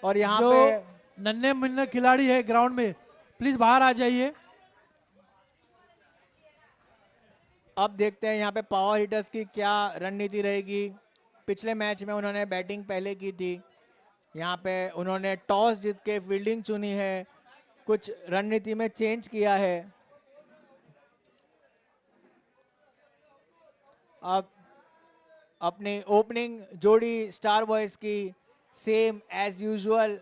और यहाँ जो पे नन्हे मुन्ने खिलाड़ी है ग्राउंड में, प्लीज बाहर आ जाइए। अब देखते हैं यहाँ पे पावर हिटर्स की क्या रणनीति रहेगी। पिछले मैच में उन्होंने बैटिंग पहले की थी, यहाँ पे उन्होंने टॉस जीत के फील्डिंग चुनी है, कुछ रणनीति में चेंज किया है। अब अपनी ओपनिंग जोड़ी स्टार बॉयज की same as usual,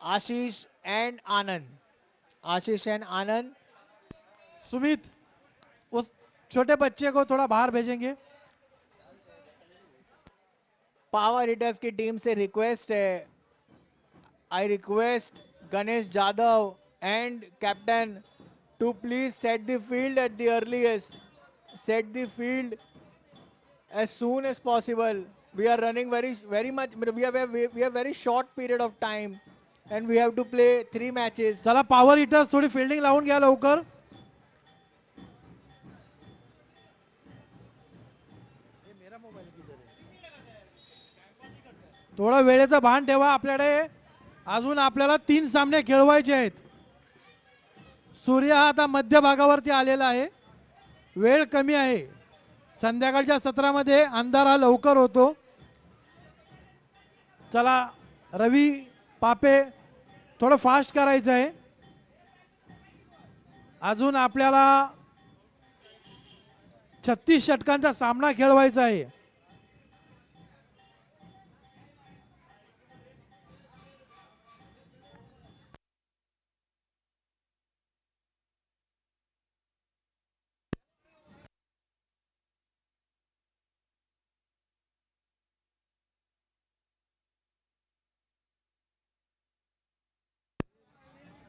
Ashish and Anand. Ashish and Anand. Sumit, उस छोटे बच्चे को थोड़ा बाहर भेजेंगे। पावर हिटर्स की टीम से रिक्वेस्ट है, I request Ganesh Jadhav and captain too please set the field at the earliest, set the field as soon as possible. We are running very much, we have very short period of time and we have to play 3 matches. चला power hitters थोडी fielding लावून घ्या लवकर. थोडा वेळेचं भान ठेवा. आपल्याकडे अजून आपल्याला 3 सामने खेळवायचे आहेत. सूर्य हा आता मध्य भागावरती आलेला आहे. वेळ कमी आहे. संध्याकाळच्या सत्रामध्ये अंधार हा लवकर होतो. चला रवी पापे, थोडं फास्ट करायचं आहे. अजून आपल्याला 36 षटकांचा सामना खेळवायचा आहे.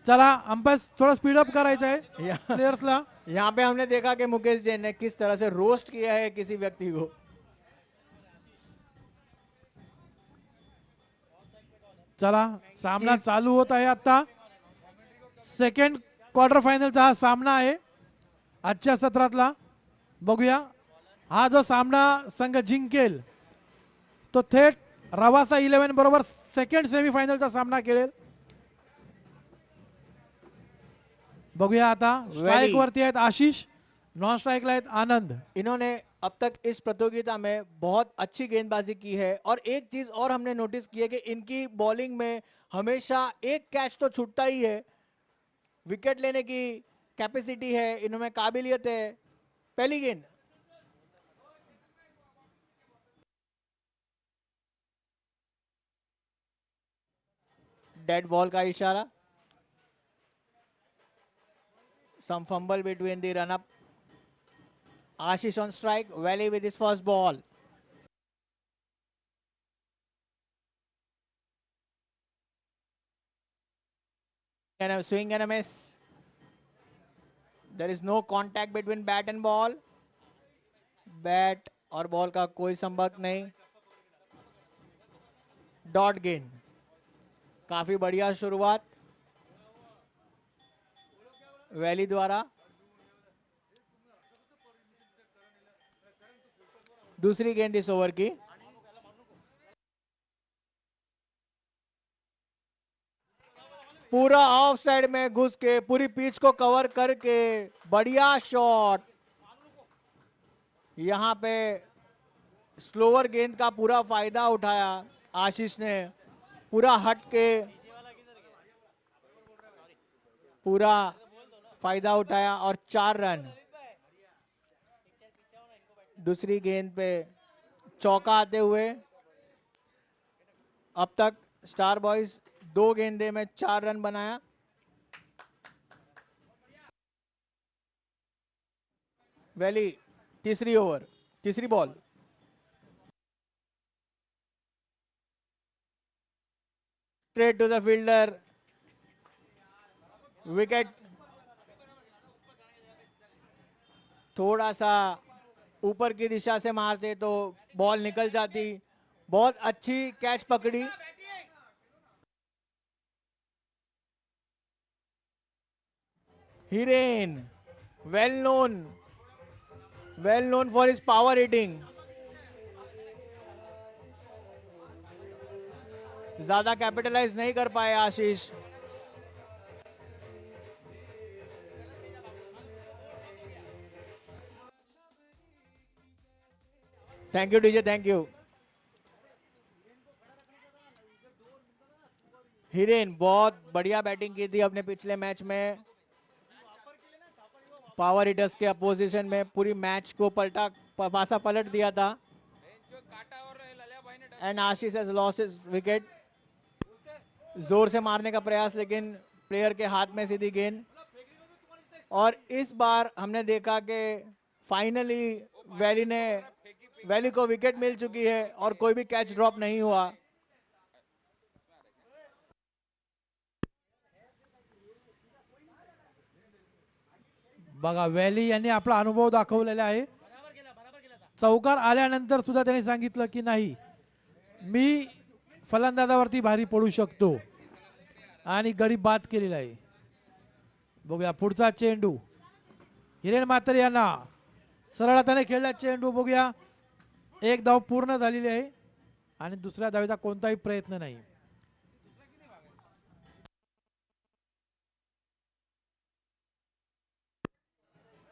चला अंपायर थोड़ा स्पीड अप करायचा है प्लेयर्स ला. यहाँ पे हमने देखा कि मुकेश जैन ने किस तरह से रोस्ट किया है किसी व्यक्ति को. चला सामना चालू होत आहे. आता सेकंड क्वार्टर फायनलचा हा सामना आहे आजच्या सत्रातला. बघूया हा जो सामना संघ जिंकेल तो थेट रवासा 11 बरोबर सेकंड सेमीफायनलचा सामना खेळेल. बघूया आता स्ट्राइक वरती आहेत आशीष, नॉन स्ट्राइकला आहेत आनंद. इन्होंने अब तक इस प्रतियोगिता में बहुत अच्छी गेंदबाजी की है और एक चीज और हमने नोटिस की है कि इनकी बॉलिंग में हमेशा एक कैच तो छूटता ही है. विकेट लेने की कैपेसिटी है, इनमें काबिलियत है. पहली गेंद डेड बॉल का इशारा. Some fumble between the run up. Ashish on strike. Valley with his first ball. And a swing and a miss. There is no contact between bat and ball. Bat और ball का कोई संपर्क नहीं. Dot गेंद. काफी बढ़िया शुरुआत valley द्वारा. दूसरी गेंद इस ओवर की. पूरा ऑफ साइड में घुस के पूरी पिच को कवर करके बढ़िया शॉट. यहां पे स्लोअर गेंद का पूरा फायदा उठाया आशीष ने. पूरा हट के पूरा फायदा उठाया और 4 रन. दूसरी गेंद पे चौका आते हुए अब तक स्टार बॉयज 2 गेंदे में 4 रन बनाया. वैली तीसरी ओवर, तीसरी ball. Straight to the fielder. Wicket थोड़ा सा ऊपर की दिशा से मारते तो बॉल निकल जाती. बहुत अच्छी कैच पकड़ी. Hiren well known for his power hitting. ज्यादा कैपिटलाइज नहीं कर पाए Ashish. Thank you DJ, thank you. Hiren बहुत बढ़िया बैटिंग की थी अपने पिछले मैच में, पावर हिटर्स के अपोजिशन में पूरी मैच को पासा पलट दिया था। And Ashish has lost his wicket. जोर से मारने का प्रयास, लेकिन प्लेयर के हाथ में सीधी गेंद। और इस बार हमने देखा कि फाइनली वैली को विकेट मिल चुकी है और कोई भी कैच ड्रॉप नहीं हुआ। बघा वॅली यांनी आपला अनुभव दाखवलेला आहे. चौकार आल्यानंतर सुद्धा त्यांनी सांगितलं की नाही, मी फलंदाजावरती भारी पडू शकतो आणि गडी बाद केलेला आहे. बघूया पुढचा चेंडू. हिरेन मात्र यांना सरळताने खेळला चेंडू. बघूया एक धाव पूर्ण झालेली आहे आणि दुसऱ्या धावेचा कोणताही प्रयत्न नाही.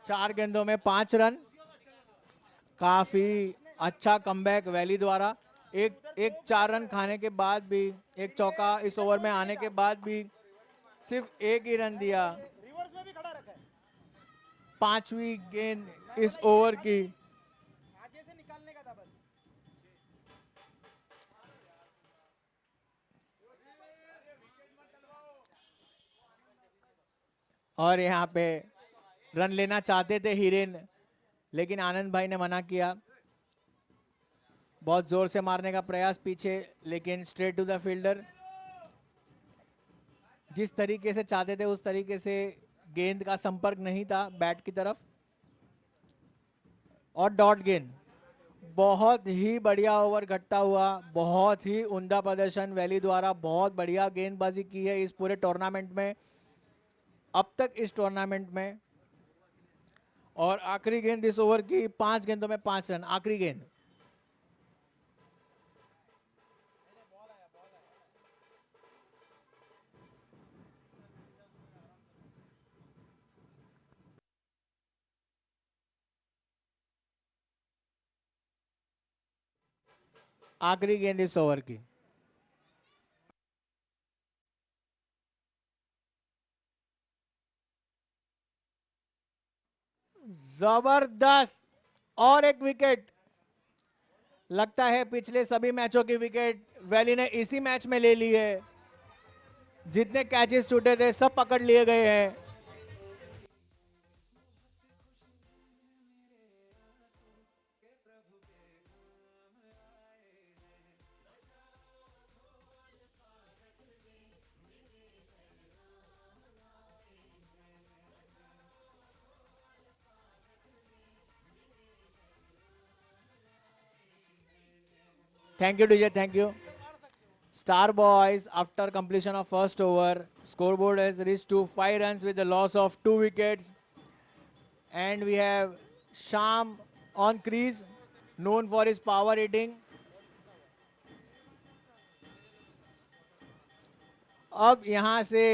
चार गेंदों में 5 रन, काफी अच्छा कमबैक वैली द्वारा। एक 4 रन खाने के बाद भी, एक चौका इस ओवर में आने के बाद भी सिर्फ एक ही रन दिया। 5वीं गेंद इस ओवर की। और यहाँ पे रन लेना चाहते थे हिरेन, लेकिन आनंद भाई ने मना किया। बहुत जोर से मारने का प्रयास पीछे, लेकिन स्ट्रेट टू द फील्डर। जिस तरीके से चाहते थे उस तरीके से गेंद का संपर्क नहीं था बैट की तरफ। और डॉट गेंद। बहुत ही बढ़िया ओवर घटता हुआ, बहुत ही उम्दा प्रदर्शन वैली द्वारा। बहुत बढ़िया गेंदबाजी की है इस पूरे टूर्नामेंट में, अब तक इस टूर्नामेंट में। और आखिरी गेंद इस ओवर की, 5 गेंदों में 5 रन, आखिरी गेंद। आखिरी गेंद इस ओवर की। जबरदस्त, और एक विकेट। लगता है पिछले सभी मैचों की विकेट वैली ने इसी मैच में ले ली है। जितने कैचेस छूटे थे सब पकड़ लिए गए हैं। Thank you, DJ. Thank you. Star Boys, after completion of first over, scoreboard has reached to 5 runs with the loss of 2 wickets. And we have Sham on crease, known for his power hitting. अब यहाँ से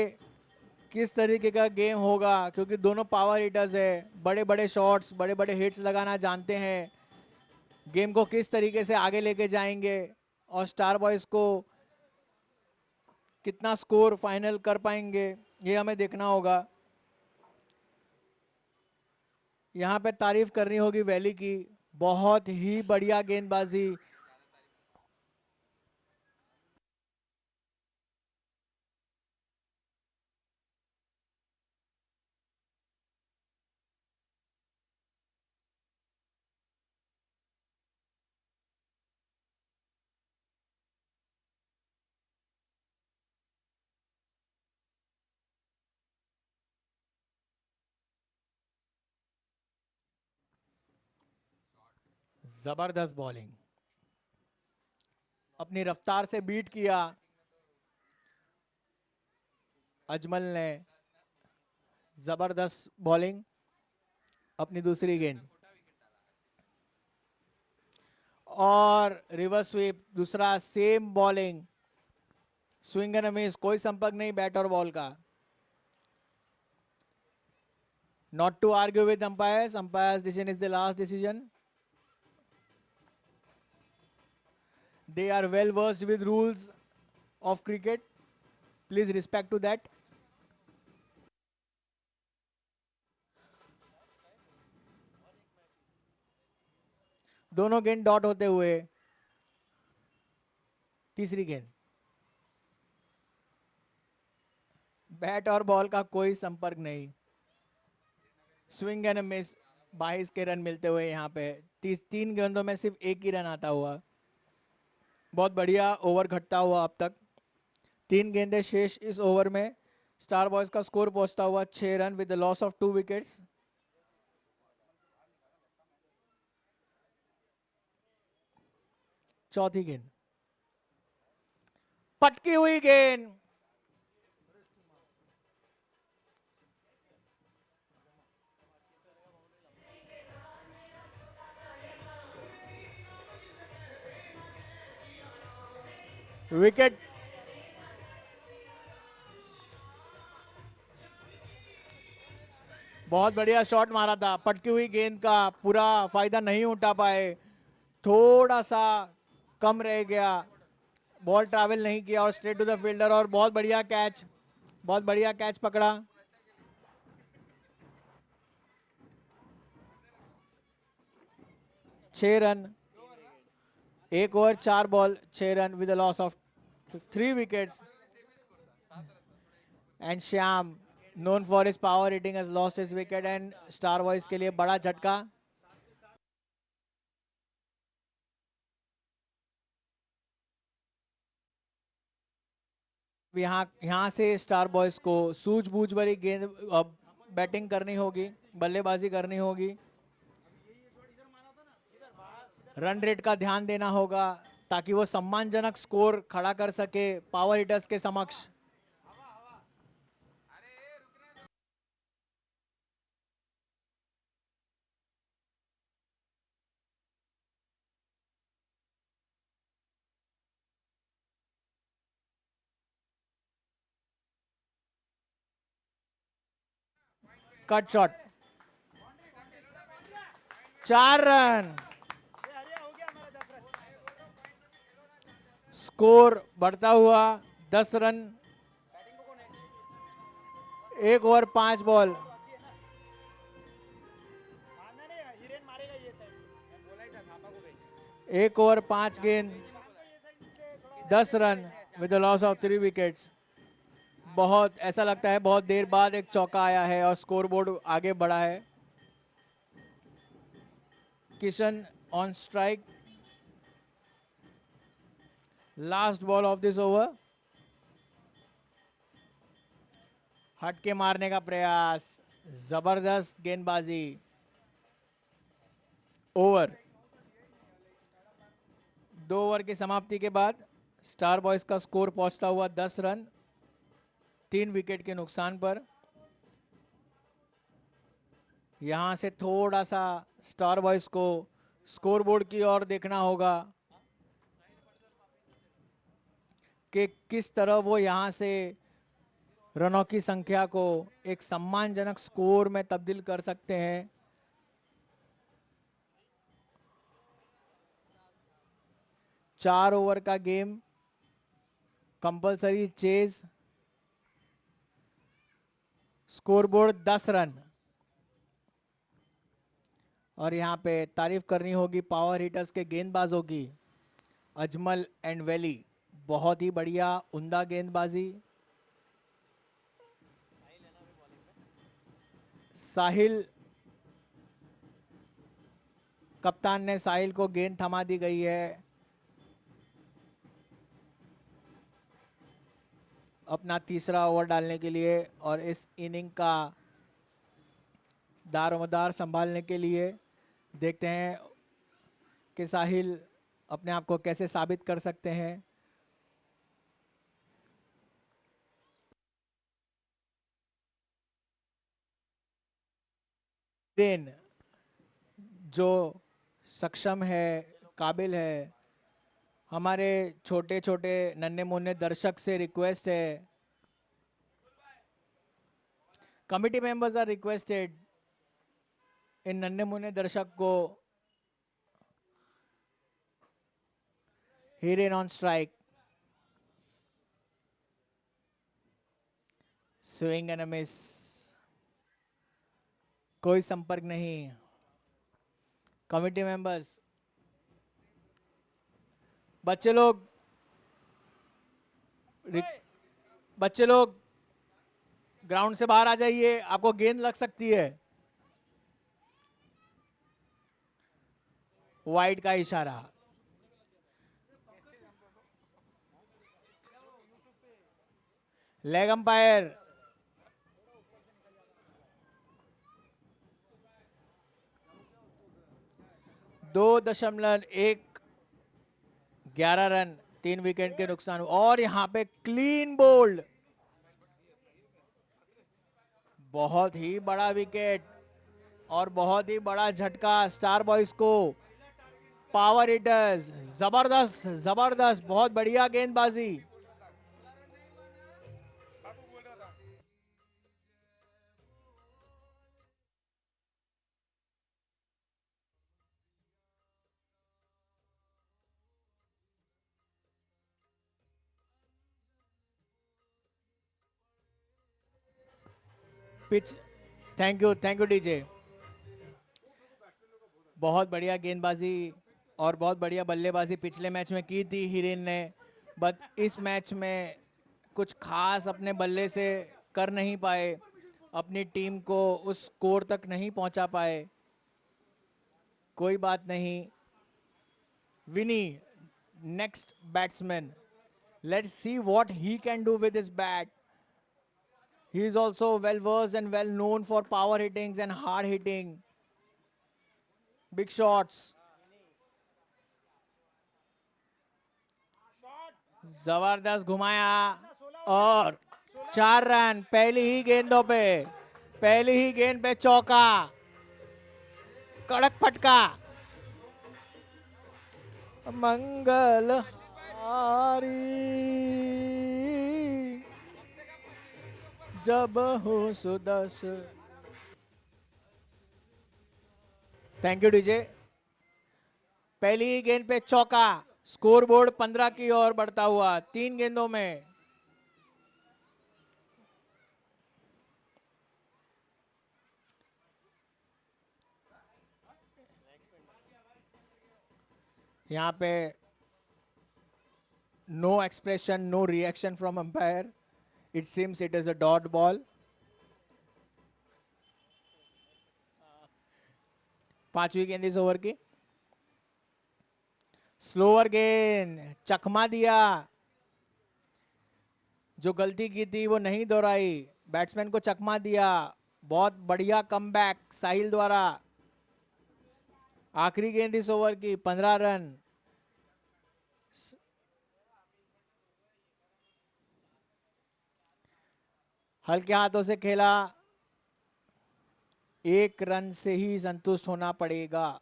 किस तरीके का game होगा, क्योंकि दोनों power hitters है, बड़े बड़े शॉट्स, बड़े बड़े हिट्स लगाना जानते हैं। गेम को किस तरीके से आगे लेके जाएंगे और स्टार बॉयज को कितना स्कोर फाइनल कर पाएंगे, ये हमें देखना होगा। यहाँ पे तारीफ करनी होगी वैली की, बहुत ही बढ़िया गेंदबाजी। जबरदस्त बॉलिंग, अपनी रफ्तार से बीट किया अजमल ने। जबरदस्त बॉलिंग, अपनी दूसरी गेंद और रिवर्स स्वीप, दूसरा same bowling. Swing and miss, कोई संपर्क नहीं बैट और बॉल का. Not to argue with umpires. Umpires' decision is the last decision. They are well versed with rules of cricket. Please respect to that. दोनों गेंद dot होते हुए तीसरी गेंद. बैट और बॉल का कोई संपर्क नहीं. स्विंग एंड मिस, 22 के रन मिलते हुए यहाँ पे 3 गेंदों में सिर्फ एक ही रन आता हुआ. बहुत बढ़िया ओवर घटता हुआ अब तक. 3 गेंदें शेष इस ओवर में. स्टार बॉयज का स्कोर पहुंचता हुआ 6 run with the loss of 2 wickets. चौथी गेंद, पटकी हुई गेंद. विकेट. बहुत बढ़िया शॉट मारा था. पटकी हुई गेंद का पूरा फायदा नहीं उठा पाए. थोड़ा सा कम रह गया. बॉल ट्रैवल नहीं किया और स्ट्रेट टू द फील्डर. और बहुत बढ़िया कैच, बहुत बढ़िया कैच पकड़ा. 6 run, 1 over 4 ball, 6 run with loss of 3 wickets. And Shyam, known for his power hitting, has lost his wicket and Star Boys के लिए बड़ा झटका. यहाँ से स्टार बॉयज को सूझबूझ भरी गेंद बैटिंग करनी होगी, बल्लेबाजी करनी होगी. रन रेट का ध्यान देना होगा ताकि वो सम्मानजनक स्कोर खड़ा कर सके पावर हिटर्स के समक्ष. Cut shot, 4 run. स्कोर बढ़ता हुआ 10 रन. 1 over 5 ball. एक ओवर 5 गेंद, 10 run with loss of 3 wickets. बहुत ऐसा लगता है बहुत देर बाद एक चौका आया है और स्कोरबोर्ड आगे बढ़ा है. Kishan on strike. Last ball of this over. हट के मारने का प्रयास, जबरदस्त गेंदबाजी. ओवर. 2 ओवर की समाप्ति के बाद स्टार बॉयज का स्कोर पहुंचता हुआ 10 रन, 3 विकेट के नुकसान पर. यहां से थोड़ा सा स्टार बॉयज को स्कोरबोर्ड की ओर देखना होगा कि किस तरह वो यहां से रनों की संख्या को एक सम्मानजनक स्कोर में तब्दील कर सकते हैं. चार ओवर का game, compulsory chase. Scoreboard 10 run. और यहाँ पे तारीफ करनी होगी पावर हिटर्स के गेंदबाजों की. अजमल एंड वैली, बहुत ही बढ़िया उम्दा गेंदबाजी. साहिल, कप्तान ने साहिल को गेंद थमा दी गई है अपना तीसरा ओवर डालने के लिए और इस इनिंग का दारोमदार संभालने के लिए. देखते हैं कि साहिल अपने आप को कैसे साबित कर सकते हैं. देन जो सक्षम है, काबिल है, हमारे छोटे छोटे नन्हे मुन्ने दर्शक से रिक्वेस्ट है, कमिटी मेंबर्स आर रिक्वेस्टेड, इन नन्हे मुन्ने दर्शक को Hiren on strike, swing and a miss, कोई संपर्क नहीं। कमिटी मेंबर्स, बच्चे लोग बच्चे लोग ग्राउंड से बाहर आ जाइए, आपको गेंद लग सकती है। वाइड का इशारा। लेग अंपायर 2.11 रन, 3 विकेट के नुकसान, और यहां पे क्लीन बोल्ड, बहुत ही बड़ा विकेट और बहुत ही बड़ा झटका स्टार बॉयज को। पावर हिटर्स, जबरदस्त जबरदस्त, बहुत बढ़िया गेंदबाजी। पिच, थैंक यू डीजे, बहुत बढ़िया गेंदबाजी और बहुत बढ़िया बल्लेबाजी पिछले मैच में की थी हिरेन ने, बट इस मैच में कुछ खास अपने बल्ले से कर नहीं पाए, अपनी टीम को उस स्कोर तक नहीं पहुंचा पाए। कोई बात नहीं, Vini next batsman, let's see what he can do with his bat. He is also well versed and well known for power hittings and hard hitting, big shots. जबरदस्त घुमाया और 4 रन पहली ही गेंदों पे, पहली ही गेंद पे चौका, कड़क फटका। मंगल हारी जब हो सुदस। थैंक यू डीजे, पहली ही गेंद पे चौका, स्कोर बोर्ड 15 की ओर बढ़ता हुआ 3 गेंदों में। यहां पे no expression, no reaction from umpire, it seems it is a dot ball. 5वीं गेंद इस ओवर की, स्लोअर गेंद, चकमा दिया, जो गलती की थी वो नहीं दोहराई, बैट्समैन को चकमा दिया। बहुत बढ़िया कमबैक साहिल द्वारा। आखिरी गेंद इस ओवर की, 15 रन। हल्के हाथों से खेला, 1 रन से ही संतुष्ट होना पड़ेगा।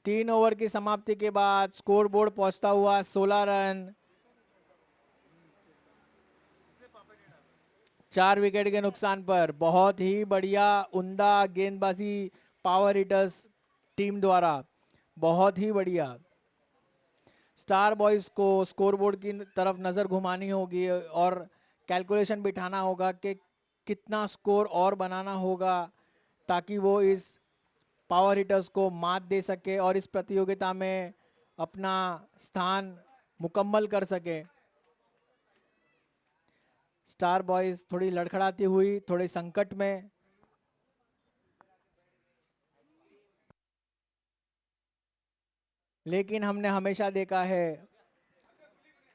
3 ओवर की समाप्ति के बाद स्कोर बोर्ड पहुंचता हुआ 16 रन, 4 विकेट के नुकसान पर। बहुत ही बढ़िया उम्दा गेंदबाजी पावर हिटर्स टीम द्वारा, बहुत ही बढ़िया। स्टार बॉयज को स्कोरबोर्ड की तरफ नजर घुमानी होगी और कैलकुलेशन बिठाना होगा कि कितना स्कोर और बनाना होगा ताकि वो इस पावर हिटर्स को मात दे सके और इस प्रतियोगिता में अपना स्थान मुकम्मल कर सके। स्टार बॉयज थोड़ी लड़खड़ाती हुई, थोड़े संकट में, लेकिन हमने हमेशा देखा है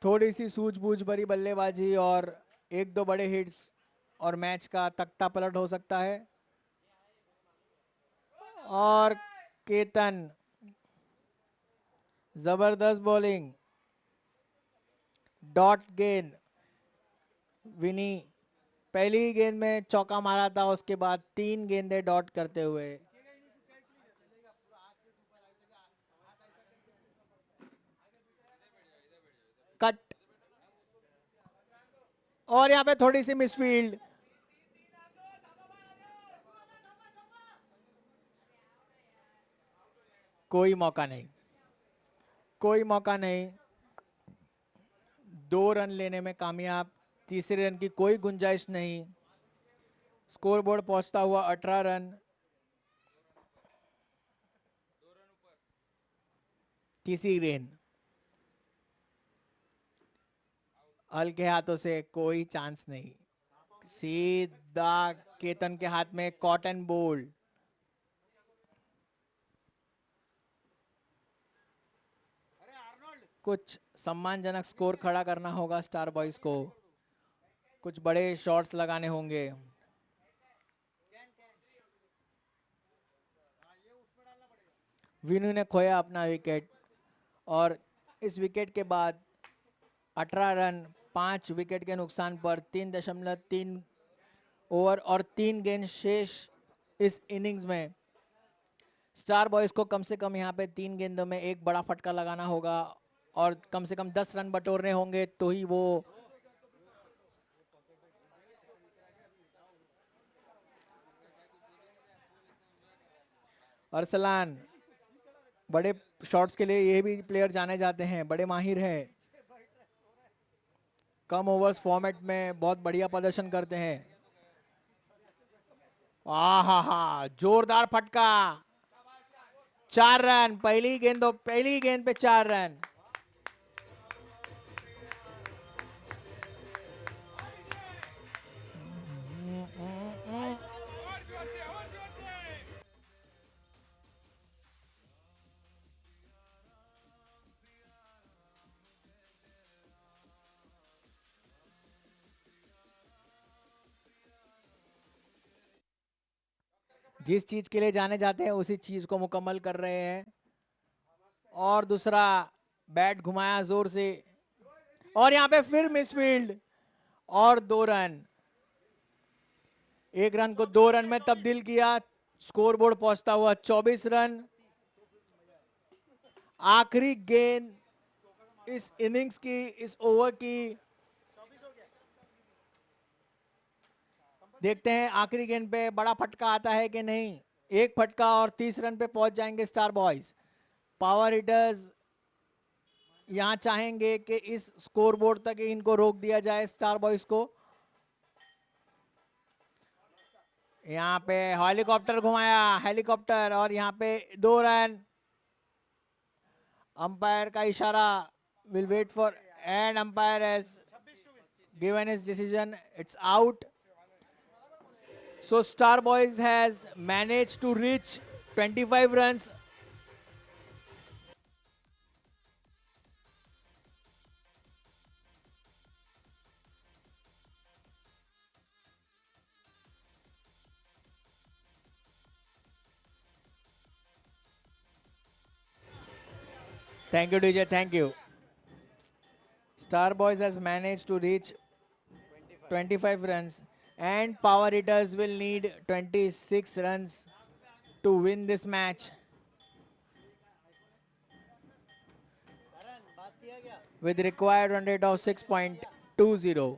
थोड़ी सी सूझबूझ भरी बल्लेबाजी और 1-2 बड़े हिट्स और मैच का तख्ता पलट हो सकता है। और केतन, जबरदस्त बॉलिंग, डॉट गेंद, विनी पहली गेंद में चौका मारा था, उसके बाद 3 गेंदें डॉट करते हुए। और यहाँ पे थोड़ी सी मिसफील्ड। कोई मौका नहीं, कोई मौका नहीं। 2 रन लेने में कामयाब। तीसरे रन की कोई गुंजाइश नहीं। स्कोरबोर्ड पहुंचता हुआ 18 रन। तीसरी गेंद अल के हाथों से कोई चांस नहीं। सीधा केतन के हाथ में कॉटन बोल्ड। कुछ सम्मानजनक स्कोर खड़ा करना होगा स्टार बॉयज को। कुछ बड़े शॉट्स लगाने होंगे। विनू ने खोया अपना विकेट और इस विकेट के बाद 18 रन 5 विकेट के नुकसान पर 3.3 ओवर और 3 गेंद शेष इस इनिंग्स में स्टार बॉयज को कम से कम यहाँ पे 3 गेंदों में एक बड़ा फटका लगाना होगा और कम से कम 10 रन बटोरने होंगे तो ही वो अरसलान बड़े शॉट्स के लिए ये भी प्लेयर जाने जाते हैं, बड़े माहिर है। कम ओवर्स फॉर्मेट में बहुत बढ़िया प्रदर्शन करते हैं। आहा हा, जोरदार फटका। 4 रन पहली गेंद पे 4 रन। जिस चीज के लिए जाने जाते हैं उसी चीज को मुकम्मल कर रहे हैं। और दूसरा बैट घुमाया जोर से और यहां पे फिर मिसफील्ड और 2 रन। 1 रन को 2 रन में तब्दील किया। स्कोरबोर्ड पहुंचता हुआ 24 रन। आखिरी गेंद इस इनिंग्स की, इस ओवर की। देखते हैं आखिरी गेंद पे बड़ा फटका आता है कि नहीं। एक फटका और 30 रन पे पहुंच जाएंगे स्टार बॉयज। पावर हिटर्स यहां चाहेंगे कि इस स्कोरबोर्ड तक इनको रोक दिया जाए स्टार बॉयज को। यहाँ पे हेलीकॉप्टर घुमाया, हेलीकॉप्टर और यहाँ पे 2 रन। अंपायर का इशारा, will wait for and umpire has given his decision, it's out. So Star Boys has managed to reach 25 runs. Thank you, DJ. Thank you. Star Boys has managed to reach 25 runs, and Power Hitters will need 26 runs to win this match. With required run rate of 6.20.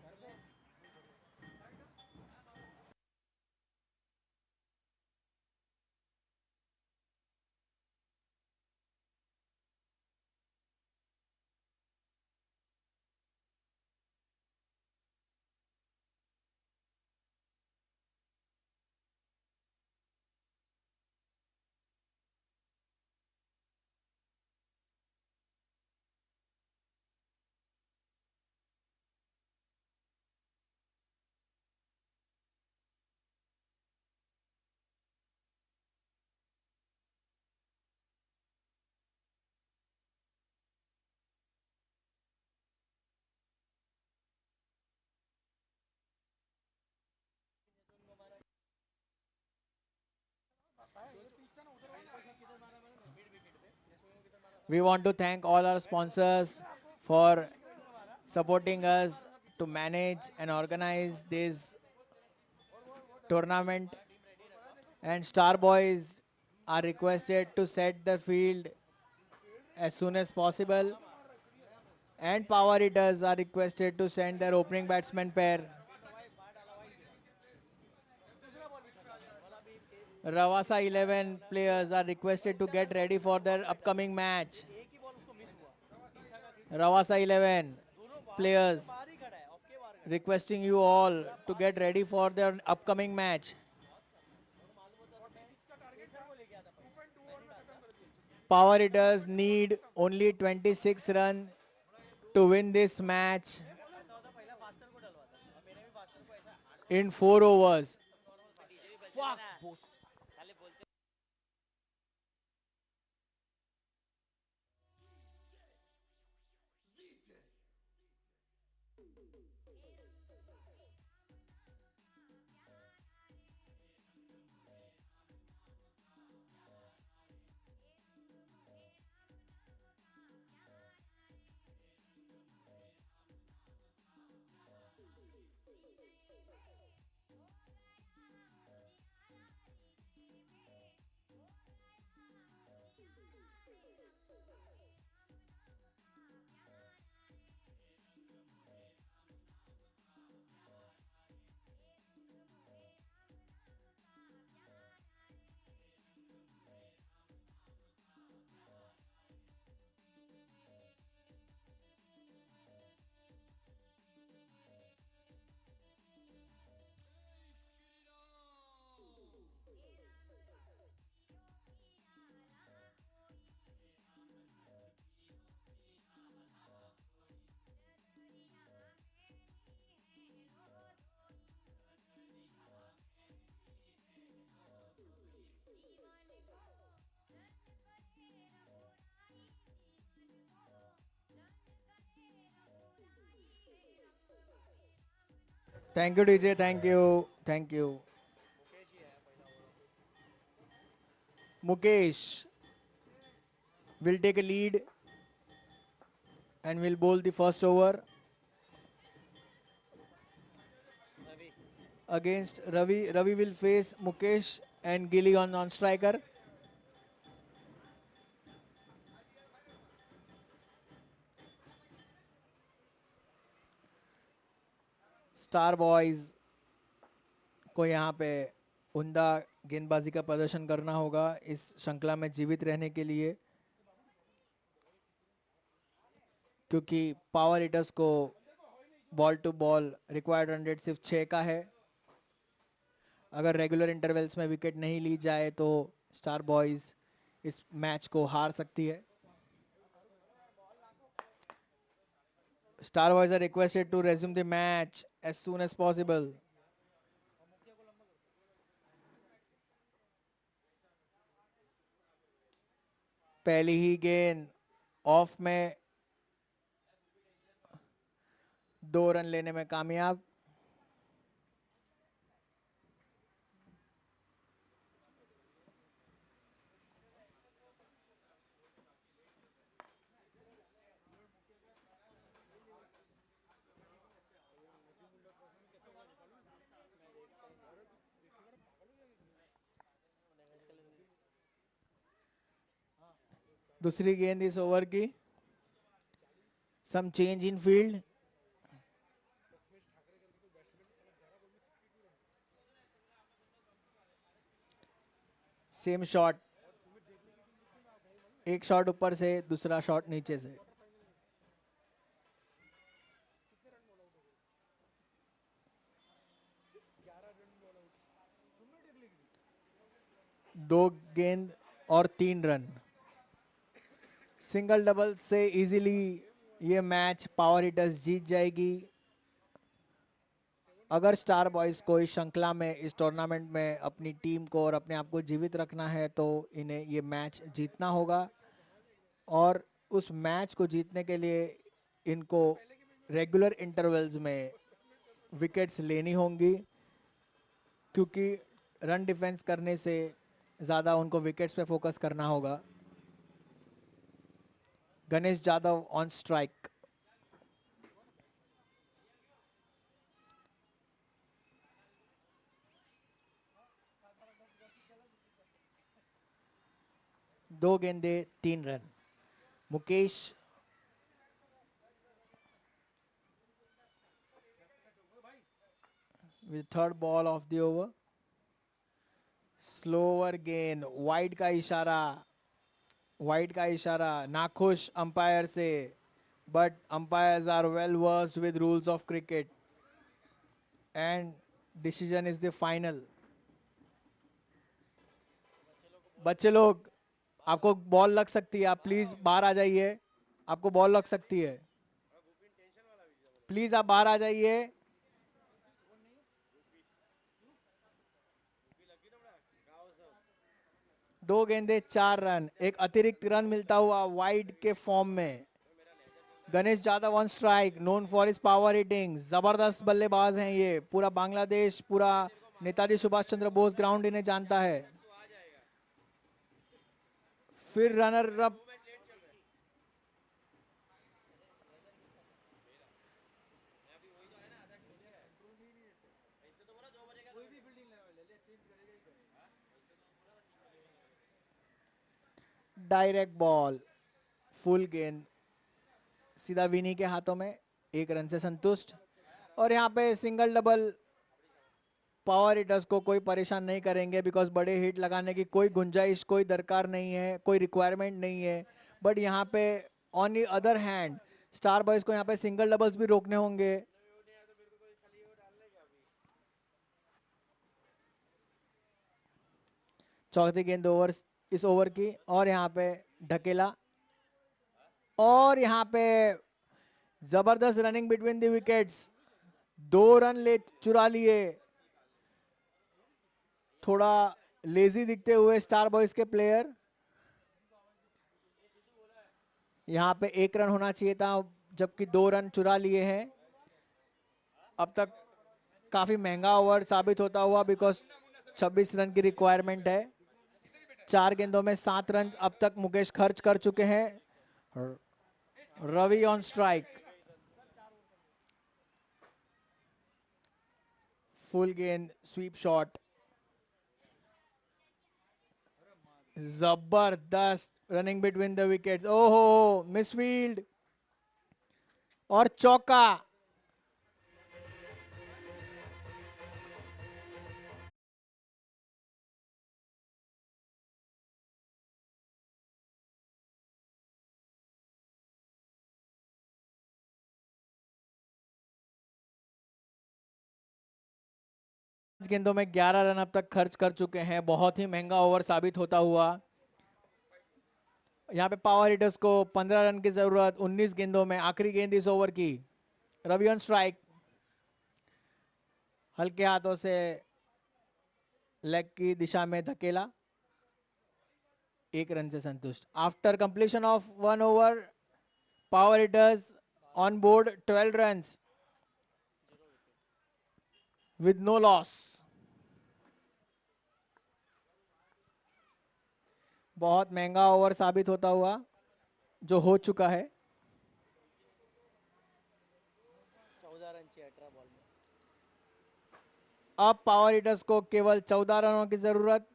We want to thank all our sponsors for supporting us to manage and organize this tournament. And Star Boys are requested to set the field as soon as possible. and power hitters are requested to send their opening batsman pair. Ravasa 11 players are requested to get ready for their upcoming match. Ravasa 11 players requesting you all to get ready for their upcoming match. Power hitters need only 26 runs to win this match in 4 overs. Fuck. Thank you, DJ. Thank you. Thank you. Mukesh will take a lead and will bowl the first over against Ravi. Ravi will face Mukesh and Gilly on non-striker. Star boys को यहाँ पे उमदा गेंदबाजी का प्रदर्शन करना होगा इस श्रृंखला में जीवित रहने के लिए, क्योंकि पावर हिटर्स को ball to ball required run rate सिर्फ 6 का है. अगर रेगुलर इंटरवल्स में विकेट नहीं ली जाए तो स्टार बॉयज इस मैच को हार सकती है. Star Boys are requested to resume the match as soon as possible. पहली ही गेंद ऑफ में 2 रन लेने में कामयाब. दूसरी गेंद इस ओवर की. Some change in field. Same shot, एक शॉट ऊपर से, दूसरा शॉट नीचे से. दो गेंद और 3 रन. सिंगल डबल से इजीली ये मैच पावर हिटर्स जीत जाएगी. अगर स्टार बॉयज को इस श्रृंखला में, इस टूर्नामेंट में अपनी टीम को और अपने आप को जीवित रखना है तो इन्हें ये मैच जीतना होगा. और उस मैच को जीतने के लिए इनको रेगुलर इंटरवल्स में विकेट्स लेनी होंगी, क्योंकि रन डिफेंस करने से ज़्यादा उनको विकेट्स पे फोकस करना होगा. Ganesh Jadhav on strike. दो गेंदे 3 run. Mukesh with third ball of the over. Slower gain, wide का इशारा, वाइड का इशारा, नाखुश अंपायर से, but umpires are well versed with rules of cricket and decision is the final. बच्चे लोग, आपको बॉल लग सकती है, आप प्लीज बाहर आ जाइए, आपको बॉल लग सकती है, प्लीज आप बाहर आ जाइए। दो गेंदे 4 रन, एक अतिरिक्त रन मिलता हुआ वाइड के फॉर्म में। Ganesh Yadav on strike, known for his power hitting, जबरदस्त बल्लेबाज हैं ये, पूरा बांग्लादेश, पूरा नेताजी सुभाष चंद्र बोस ग्राउंड इन्हें जानता है। फिर runner up, direct ball, full गेंद सीधा विनी के हाथों में, 1 रन से संतुष्ट। और यहाँ पे सिंगल डबल, पावर हिटर्स को कोई परेशान नहीं करेंगे बिकॉज बड़े हिट लगाने की कोई गुंजाइश, कोई दरकार नहीं है, कोई रिक्वायरमेंट नहीं है। बट यहाँ पे on the other hand star boys को यहाँ पे सिंगल डबल्स भी रोकने होंगे। चौथी गेंद ओवर, इस ओवर की, और यहाँ पे ढकेला, और यहाँ पे जबरदस्त running between the wickets, 2 run ले चुरा लिए। थोड़ा लेजी दिखते हुए स्टार बॉयज के प्लेयर, यहाँ पे 1 रन होना चाहिए था जबकि 2 रन चुरा लिए हैं। अब तक काफी महंगा ओवर साबित होता हुआ बिकॉज 26 रन की रिक्वायरमेंट है। 4 गेंदों में 7 रन अब तक मुकेश खर्च कर चुके हैं। रवि ऑन स्ट्राइक, फुल गेंद, स्वीप शॉट, जबरदस्त रनिंग बिटवीन द विकेट्स, ओहो मिसफील्ड और चौका। गेंदों में 11 रन अब तक खर्च कर चुके हैं, बहुत ही महंगा ओवर साबित होता हुआ। यहाँ पे पावर हिटर्स को 15 रन की जरूरत 19 गेंदों में, आखिरी गेंद इस ओवर की। रवि ऑन स्ट्राइक, हल्के हाथों से लेग की दिशा में धकेला, 1 रन से संतुष्ट। After completion of 1 over, power hitters on board 12 run with no loss. बहुत महंगा ओवर साबित होता हुआ जो हो चुका है। 14 रन चाहिए 18 बॉल में। अब पावर हिटर्स को केवल 14 रनों की जरूरत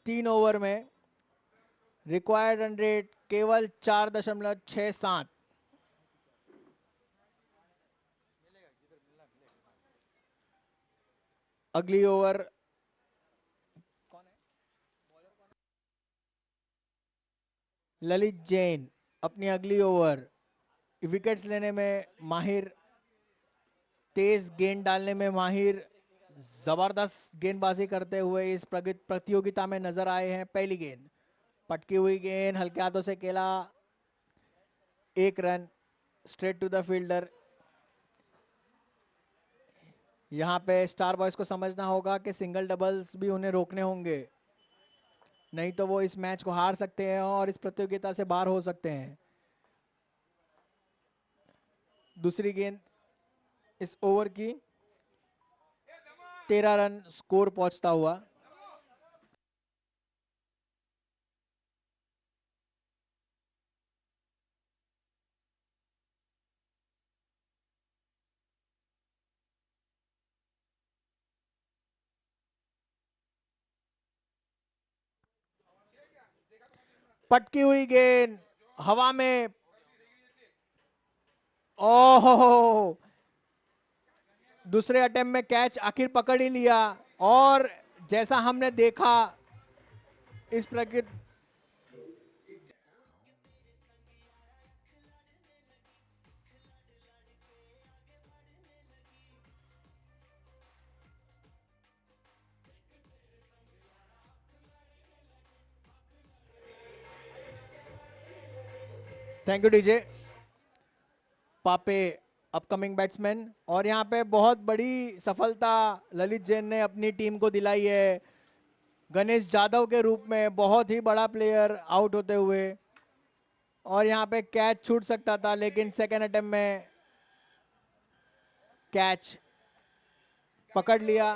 3 ओवर में। रिक्वायर्ड रन रेट केवल 4.67। अगली ओवर कौन है? ललित जैन अपनी अगली ओवर, विकेट्स लेने में माहिर, तेज गेंद डालने में माहिर, जबरदस्त गेंदबाजी करते हुए इस प्रतियोगिता में नजर आए हैं। पहली गेंद, पटकी हुई गेंद, हल्के हाथों से खेला, 1 run, straight to the fielder. यहाँ पे स्टार बॉयज को समझना होगा कि सिंगल डबल्स भी उन्हें रोकने होंगे, नहीं तो वो इस मैच को हार सकते हैं और इस प्रतियोगिता से बाहर हो सकते हैं। दूसरी गेंद इस ओवर की, 13 रन स्कोर पहुंचता हुआ। पटकी हुई गेंद हवा में, ओहो दूसरे अटेम्प्ट में कैच आखिर पकड़ ही लिया और जैसा हमने देखा इस प्रकृति थैंक यू डीजे पापे अपकमिंग बैट्समैन। और यहाँ पे बहुत बड़ी सफलता ललित जैन ने अपनी टीम को दिलाई है गणेश जाधव के रूप में, बहुत ही बड़ा प्लेयर आउट होते हुए। और यहाँ पे कैच छूट सकता था लेकिन सेकेंड अटेम्प्ट में कैच पकड़ लिया।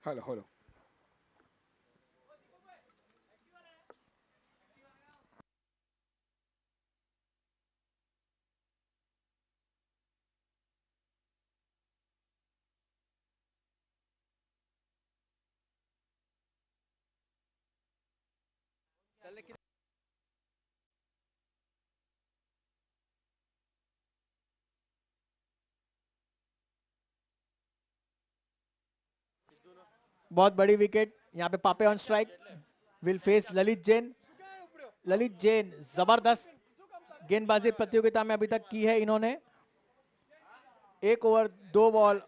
Hello hello. बहुत बड़ी विकेट यहाँ पे पापे on strike will face Lalit Jain. Lalit Jain जबरदस्त गेंदबाजी प्रतियोगिता में अभी तक की है इन्होंने। 1 ओवर 2 बॉल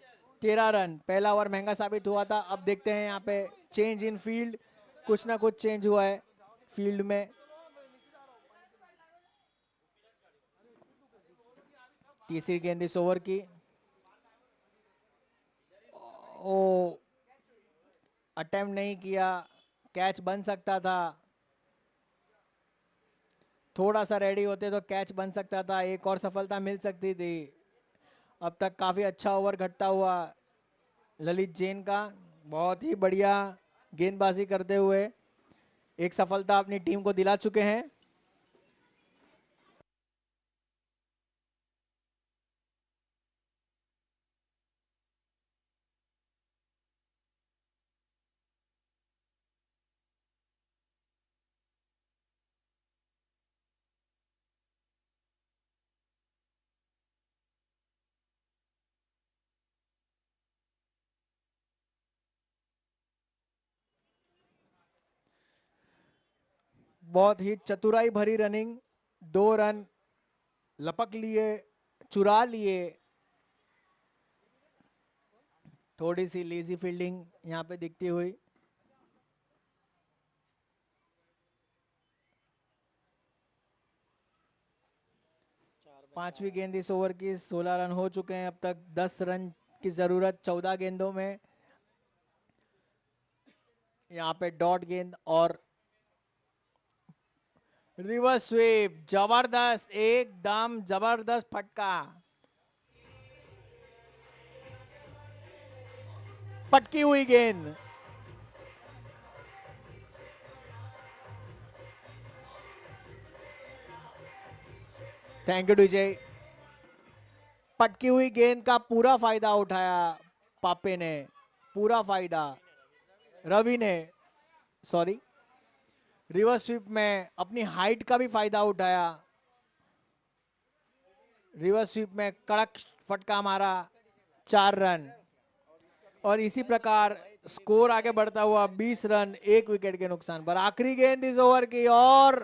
13 रन, पहला ओवर महंगा साबित हुआ था। अब देखते हैं यहाँ पे चेंज इन फील्ड, कुछ ना कुछ चेंज हुआ है फील्ड में। तीसरी गेंद इस ओवर की। ओ अटेम्प्ट नहीं किया, कैच बन सकता था, थोड़ा सा रेडी होते तो कैच बन सकता था, एक और सफलता मिल सकती थी। अब तक काफी अच्छा ओवर घटता हुआ ललित जैन का, बहुत ही बढ़िया गेंदबाजी करते हुए एक सफलता अपनी टीम को दिला चुके हैं। बहुत ही चतुराई भरी रनिंग, 2 रन लपक लिए, चुरा लिए। थोड़ी सी लेजी फील्डिंग यहाँ पे दिखती हुई। पांचवी गेंद इस ओवर की, 16 रन हो चुके हैं अब तक, 10 रन की जरूरत 14 गेंदों में। यहाँ पे डॉट गेंद और रिवर्स स्वीप, जबरदस्त, एकदम जबरदस्त फटका, पटकी हुई गेंद। Thank you DJ. पटकी हुई गेंद का पूरा फायदा उठाया पापे ने, पूरा फायदा। रवि ने, सॉरी, रिवर्स स्वीप में अपनी हाइट का भी फायदा उठाया। रिवर्स स्वीप में कड़क फटका मारा, 4 रन। और इसी प्रकार स्कोर आगे बढ़ता हुआ 20 रन 1 विकेट के नुकसान पर। आखिरी गेंद इस ओवर की और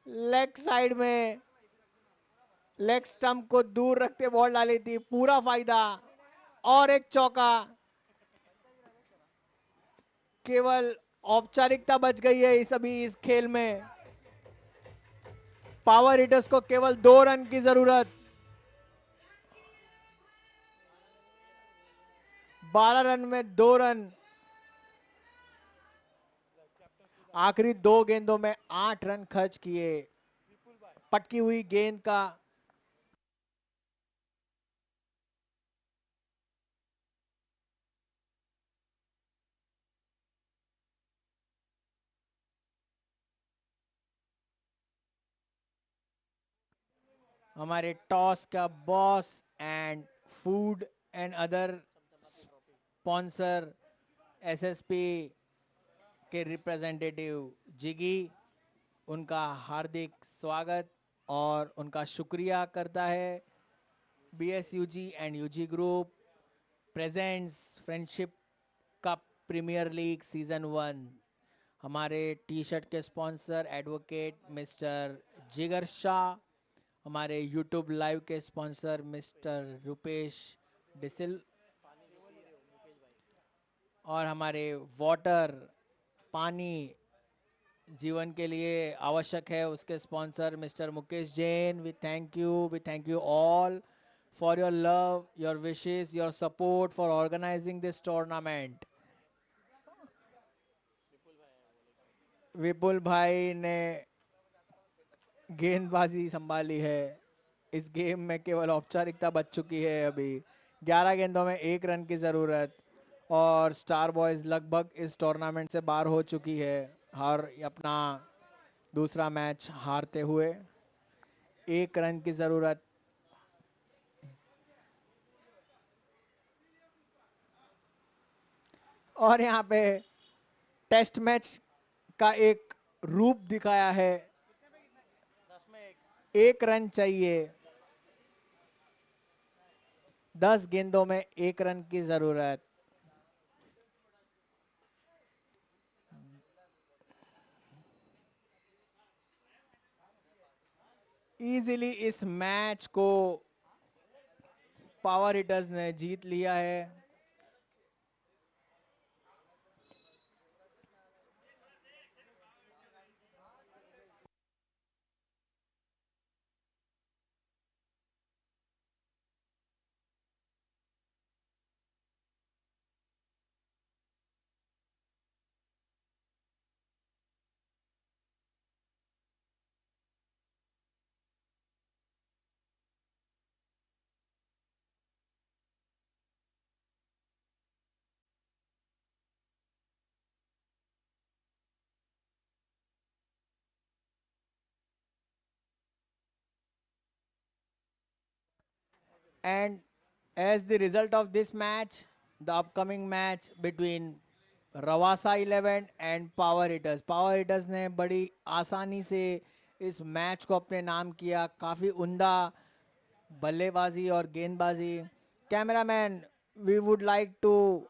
लेग साइड में लेग स्टंप को दूर रखते बॉल डाली थी, पूरा फायदा और एक चौका। केवल औपचारिकता बच गई है इस खेल में। पावर हिटर्स को केवल 2 रन की जरूरत। 12 रन में 2 रन। आखिरी 2 गेंदों में 8 रन खर्च किए। पटकी हुई गेंद का हमारे टॉस का boss and food and other sponsor SSP के रिप्रेजेंटेटिव जिगी, उनका हार्दिक स्वागत और उनका शुक्रिया करता है। BSUG and UG group presents friendship cup premier league season 1। हमारे टी शर्ट के sponsor advocate mister Jigar Shah, हमारे यूट्यूब लाइव के स्पॉन्सर मिस्टर रुपेश डिसिल, और हमारे वाटर पानी जीवन के लिए आवश्यक है उसके sponsor mister Mukesh Jain. We thank you all for your love, your wishes, your support for organising this tournament. Vipul भाई ने गेंदबाजी संभाली है। इस गेम में केवल औपचारिकता बच चुकी है। अभी 11 गेंदों में 1 रन की ज़रूरत और स्टार बॉयज़ लगभग इस टूर्नामेंट से बाहर हो चुकी है, और अपना दूसरा मैच हारते हुए। 1 रन की ज़रूरत। और यहाँ पे टेस्ट मैच का एक रूप दिखाया है। 10 में 1। 1 रन चाहिए, 10 गेंदों में 1 रन की ज़रूरत। इजीली इस मैच को पावर हिटर्स ने जीत लिया है। And as the result of this match, the upcoming match between रवासा 11 and power hitters, power hitters ने बड़ी आसानी से इस मैच को अपने नाम किया। काफ़ी उम्दा बल्लेबाजी और गेंदबाजी। Cameraman, we would like to